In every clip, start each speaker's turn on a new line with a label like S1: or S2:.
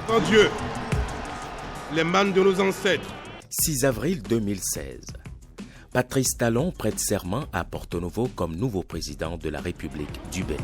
S1: Grand Dieu, les mânes de nos ancêtres.
S2: 6 avril 2016. Patrice Talon prête serment à Porto Novo comme nouveau président de la République du Bénin.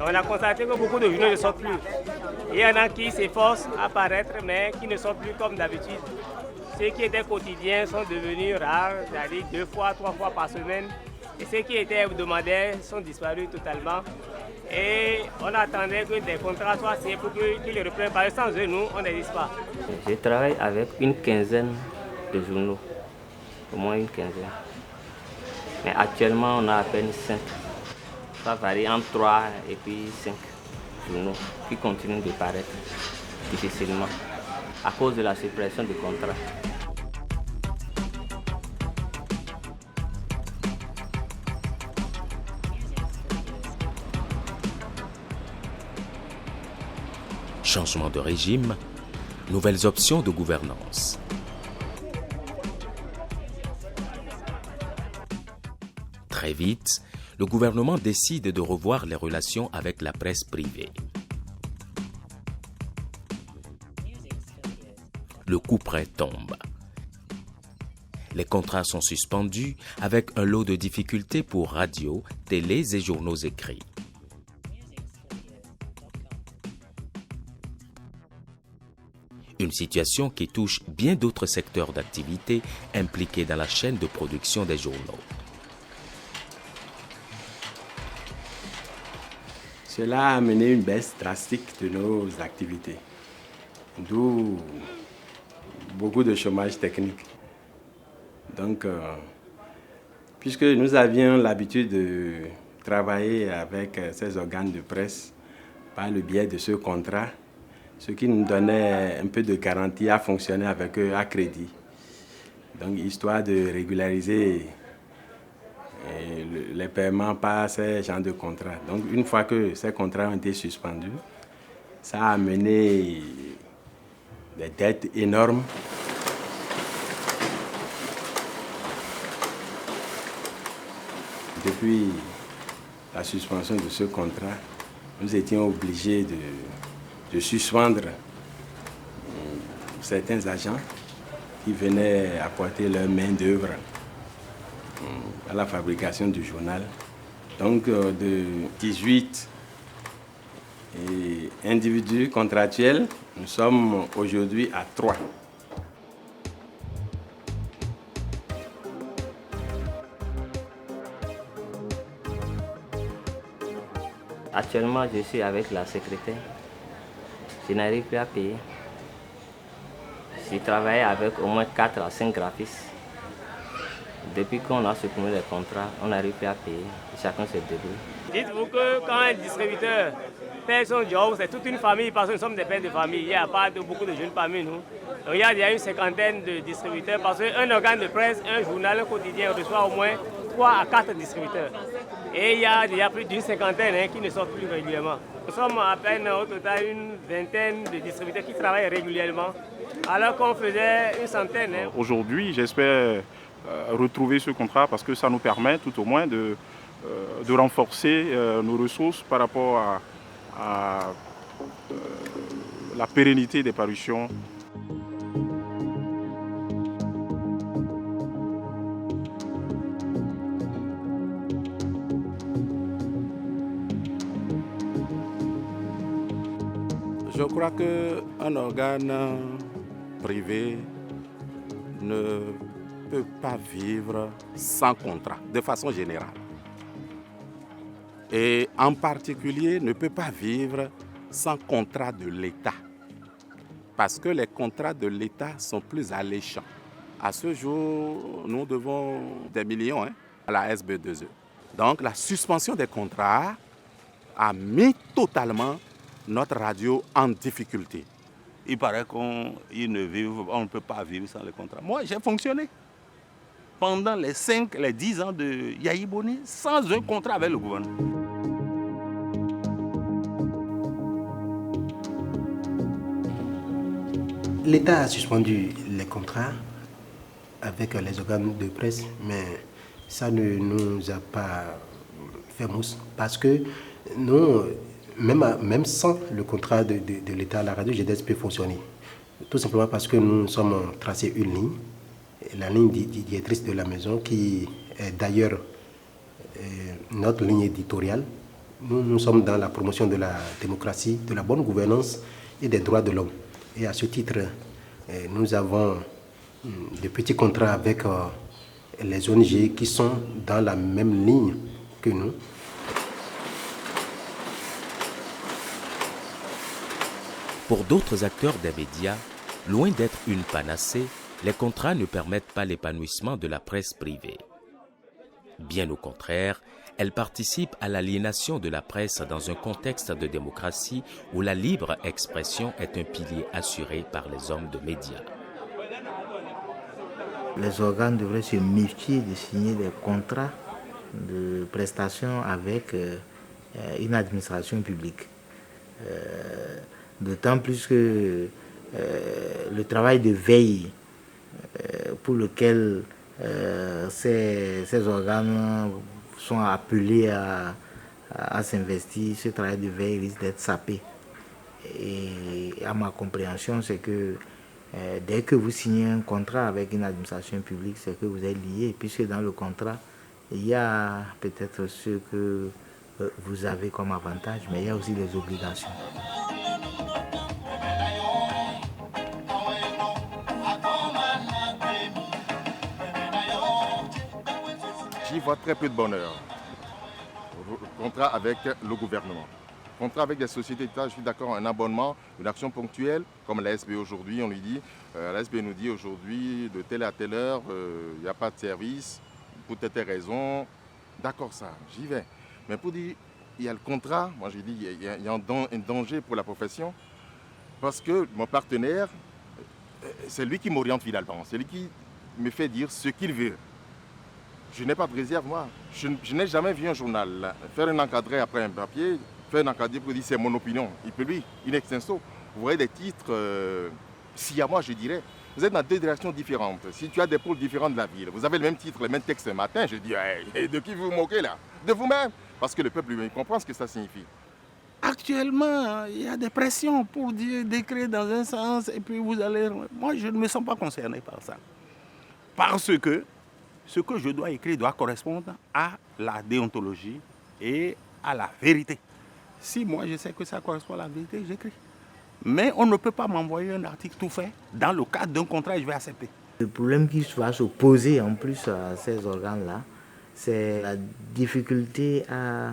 S3: On a constaté que beaucoup de journaux ne sortent plus. Il y en a qui s'efforcent à paraître, mais qui ne sortent plus comme d'habitude. Ceux qui étaient quotidiens sont devenus rares, c'est-à-dire 2 fois, 3 fois par semaine. Et ceux qui étaient hebdomadaires sont disparus totalement. Et on attendait que des contrats soient signés pour qu'ils reprennent. Parce que sans eux, nous, on n'existe pas.
S4: Je travaille avec une quinzaine de journaux, au moins une quinzaine. Mais actuellement, on a à peine 5. Ça varie entre 3 et puis 5 journaux qui continuent de paraître difficilement à cause de la suppression des contrats.
S2: Changement de régime, nouvelles options de gouvernance. Très vite, le gouvernement décide de revoir les relations avec la presse privée. Le couperet tombe. Les contrats sont suspendus avec un lot de difficultés pour radio, télés et journaux écrits. Une situation qui touche bien d'autres secteurs d'activité impliqués dans la chaîne de production des journaux.
S5: Cela a amené une baisse drastique de nos activités, d'où beaucoup de chômage technique. Donc, puisque nous avions l'habitude de travailler avec ces organes de presse par le biais de ce contrat, ce qui nous donnait un peu de garantie à fonctionner avec eux à crédit. Donc, histoire de régulariser les paiements par ces genres de contrats. Donc, une fois que ces contrats ont été suspendus, ça a amené des dettes énormes. Depuis la suspension de ce contrat, nous étions obligés de suspendre certains agents qui venaient apporter leur main-d'œuvre à la fabrication du journal. Donc, de 18 individus contractuels, nous sommes aujourd'hui à 3.
S4: Actuellement, je suis avec la secrétaire. Je n'arrive plus à payer. J'ai travaillé avec au moins 4 à 5 graphistes. Depuis qu'on a supprimé les contrats, on n'arrive plus à payer. Chacun se débrouille.
S3: Dites-vous que quand un distributeur fait son job, c'est toute une famille, parce que nous sommes des pères de famille. Il n'y a pas beaucoup de jeunes parmi nous. Donc, il y a une cinquantaine de distributeurs, parce qu'un organe de presse, un journal quotidien reçoit au moins 3 à 4 distributeurs. Et il y a déjà plus d'une cinquantaine qui ne sortent plus régulièrement. Nous sommes à peine au total une vingtaine de distributeurs qui travaillent régulièrement, alors qu'on faisait une centaine.
S6: Aujourd'hui, j'espère retrouver ce contrat parce que ça nous permet tout au moins de renforcer nos ressources par rapport à la pérennité des parutions.
S7: Je crois qu'un organe privé ne peut pas vivre sans contrat, de façon générale. Et en particulier, ne peut pas vivre sans contrat de l'État. Parce que les contrats de l'État sont plus alléchants. À ce jour, nous devons des millions à la SB2E. Donc la suspension des contrats a mis totalement notre radio en difficulté.
S8: Il paraît qu'on ne peut pas vivre sans les contrats. Moi, j'ai fonctionné pendant les 10 ans de Yahi Boni sans un contrat avec le gouvernement.
S9: L'État a suspendu les contrats avec les organes de presse, mais ça ne nous a pas fait mousse parce que nous, même sans le contrat de l'État, la radio GDS peut fonctionner. Tout simplement parce que nous sommes tracé une ligne, la ligne directrice de la maison qui est d'ailleurs notre ligne éditoriale. Nous sommes dans la promotion de la démocratie, de la bonne gouvernance et des droits de l'homme. Et à ce titre, nous avons de petits contrats avec les ONG qui sont dans la même ligne que nous.
S2: Pour d'autres acteurs des médias, loin d'être une panacée, les contrats ne permettent pas l'épanouissement de la presse privée. Bien au contraire, elles participent à l'aliénation de la presse dans un contexte de démocratie où la libre expression est un pilier assuré par les hommes de médias.
S10: Les organes devraient se méfier de signer des contrats de prestations avec une administration publique. D'autant plus que le travail de veille pour lequel ces organes sont appelés à s'investir, ce travail de veille risque d'être sapé. Et à ma compréhension, c'est que dès que vous signez un contrat avec une administration publique, c'est que vous êtes lié, puisque dans le contrat, il y a peut-être ce que vous avez comme avantage, mais il y a aussi des obligations.
S11: J'y vois très peu de bonheur. Contrat avec le gouvernement. Contrat avec des sociétés d'État, je suis d'accord, un abonnement, une action ponctuelle, comme la SB aujourd'hui, on lui dit, la SB nous dit aujourd'hui, de telle à telle heure, il n'y a pas de service, pour telle raison. D'accord, ça, j'y vais. Mais pour dire, il y a le contrat, moi j'ai dit, il y a un danger pour la profession, parce que mon partenaire, c'est lui qui m'oriente finalement, c'est lui qui me fait dire ce qu'il veut. Je n'ai pas de réserve, moi. Je n'ai jamais vu un journal faire un encadré après un papier, faire un encadré pour dire c'est mon opinion. Il peut lui, in extenso. Vous voyez des titres, si à moi je dirais, vous êtes dans deux directions différentes. Si tu as des pôles différents de la ville, vous avez le même titre, le même texte ce matin, je dis, hey, de qui vous vous moquez là? De vous-même. Parce que le peuple lui comprend ce que ça signifie.
S8: Actuellement, il y a des pressions pour décrire dans un sens et puis vous allez... Moi, je ne me sens pas concerné par ça. Parce que ce que je dois écrire doit correspondre à la déontologie et à la vérité. Si moi je sais que ça correspond à la vérité, j'écris. Mais on ne peut pas m'envoyer un article tout fait. Dans le cadre d'un contrat, je vais accepter.
S10: Le problème qui va se poser en plus à ces organes-là, c'est la difficulté à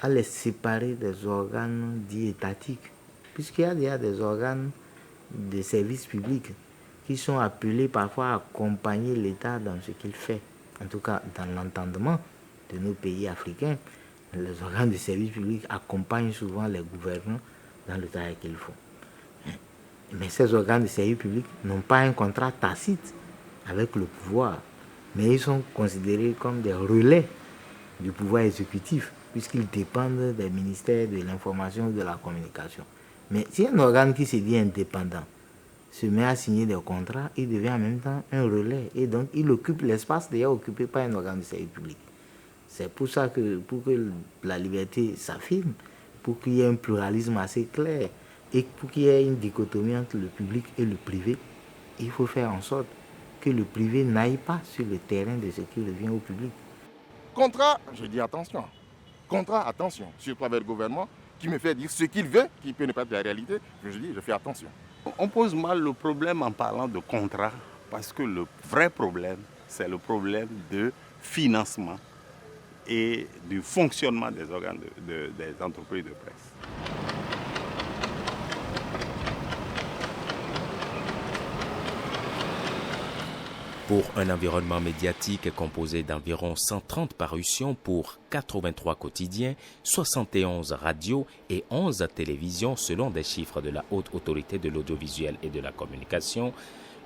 S10: les séparer des organes dits étatiques. Puisqu'il y a déjà des organes de services publics qui sont appelés parfois à accompagner l'État dans ce qu'il fait. En tout cas, dans l'entendement de nos pays africains, les organes de service public accompagnent souvent les gouvernants dans le travail qu'ils font. Mais ces organes de service public n'ont pas un contrat tacite avec le pouvoir, mais ils sont considérés comme des relais du pouvoir exécutif, puisqu'ils dépendent des ministères de l'information et de la communication. Mais si un organe qui se dit indépendant se met à signer des contrats, il devient en même temps un relais. Et donc, il occupe l'espace déjà occupé par un organe de service public. C'est pour ça que, pour que la liberté s'affirme, pour qu'il y ait un pluralisme assez clair, et pour qu'il y ait une dichotomie entre le public et le privé, il faut faire en sorte que le privé n'aille pas sur le terrain de ce qui revient au public.
S11: Contrat, je dis attention. Contrat, attention. Surtout avec le gouvernement qui me fait dire ce qu'il veut, qui peut ne pas être la réalité. Je dis, je fais attention.
S8: On pose mal le problème en parlant de contrat, parce que le vrai problème, c'est le problème de financement et du fonctionnement des organes des entreprises de presse.
S2: Pour un environnement médiatique composé d'environ 130 parutions pour 83 quotidiens, 71 radios et 11 télévisions selon des chiffres de la Haute Autorité de l'audiovisuel et de la communication,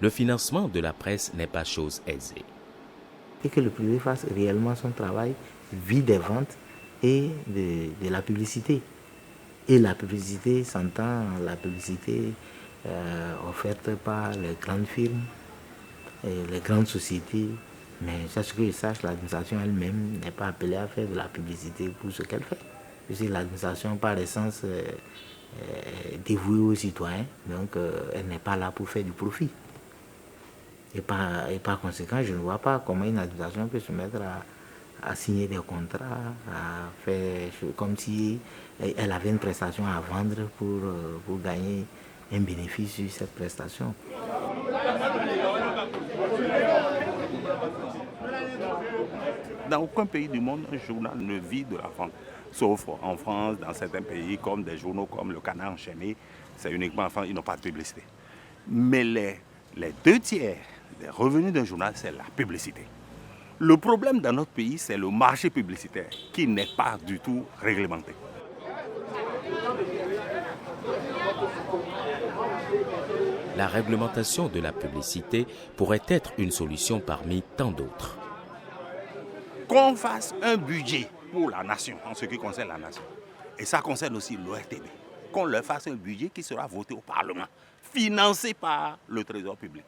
S2: le financement de la presse n'est pas chose aisée.
S10: Et que le privé fasse réellement son travail, vit des ventes et de la publicité. Et la publicité s'entend, la publicité offerte par les grandes firmes, les grandes sociétés. Mais à ce que je sache, l'administration elle-même n'est pas appelée à faire de la publicité pour ce qu'elle fait. Parce que l'administration, par essence, est dévouée aux citoyens, donc elle n'est pas là pour faire du profit. Et par conséquent, je ne vois pas comment une administration peut se mettre à signer des contrats, à faire comme si elle avait une prestation à vendre pour gagner un bénéfice sur cette prestation.
S8: Dans aucun pays du monde, un journal ne vit de la vente. Sauf en France, dans certains pays, comme des journaux comme le Canard enchaîné, c'est uniquement en France, ils n'ont pas de publicité. Mais les 2 tiers des revenus d'un journal, c'est la publicité. Le problème dans notre pays, c'est le marché publicitaire qui n'est pas du tout réglementé.
S2: La réglementation de la publicité pourrait être une solution parmi tant d'autres.
S8: Qu'on fasse un budget pour la nation, en ce qui concerne la nation. Et ça concerne aussi l'ORTB. Qu'on leur fasse un budget qui sera voté au Parlement, financé par le Trésor public.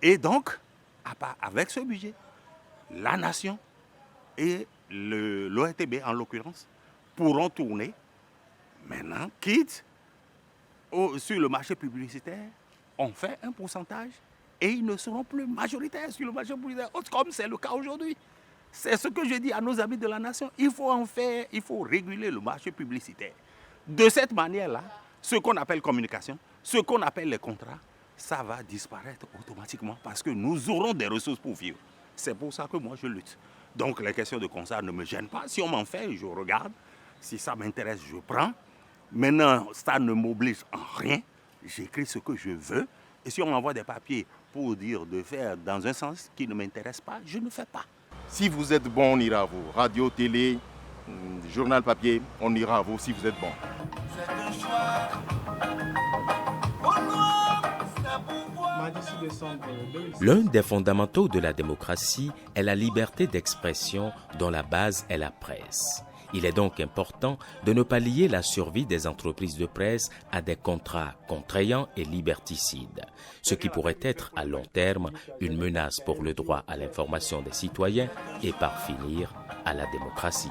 S8: Et donc, avec ce budget, la nation et l'ORTB, en l'occurrence, pourront tourner, maintenant, quitte sur le marché publicitaire, on fait un pourcentage et ils ne seront plus majoritaires sur le marché publicitaire, comme c'est le cas aujourd'hui. C'est ce que je dis à nos amis de la nation. Il faut réguler le marché publicitaire. De cette manière-là, ce qu'on appelle communication, ce qu'on appelle les contrats, ça va disparaître automatiquement parce que nous aurons des ressources pour vivre. C'est pour ça que moi je lutte. Donc les questions de contrat ne me gênent pas. Si on m'en fait, je regarde. Si ça m'intéresse, je prends. Maintenant, ça ne m'oblige en rien. J'écris ce que je veux. Et si on m'envoie des papiers pour dire de faire dans un sens qui ne m'intéresse pas, je ne fais pas.
S11: Si vous êtes bon, on ira à vous. Radio, télé, journal papier, on ira à vous si vous êtes bon.
S2: L'un des fondamentaux de la démocratie est la liberté d'expression dont la base est la presse. Il est donc important de ne pas lier la survie des entreprises de presse à des contrats contraignants et liberticides, ce qui pourrait être à long terme une menace pour le droit à l'information des citoyens et par finir à la démocratie.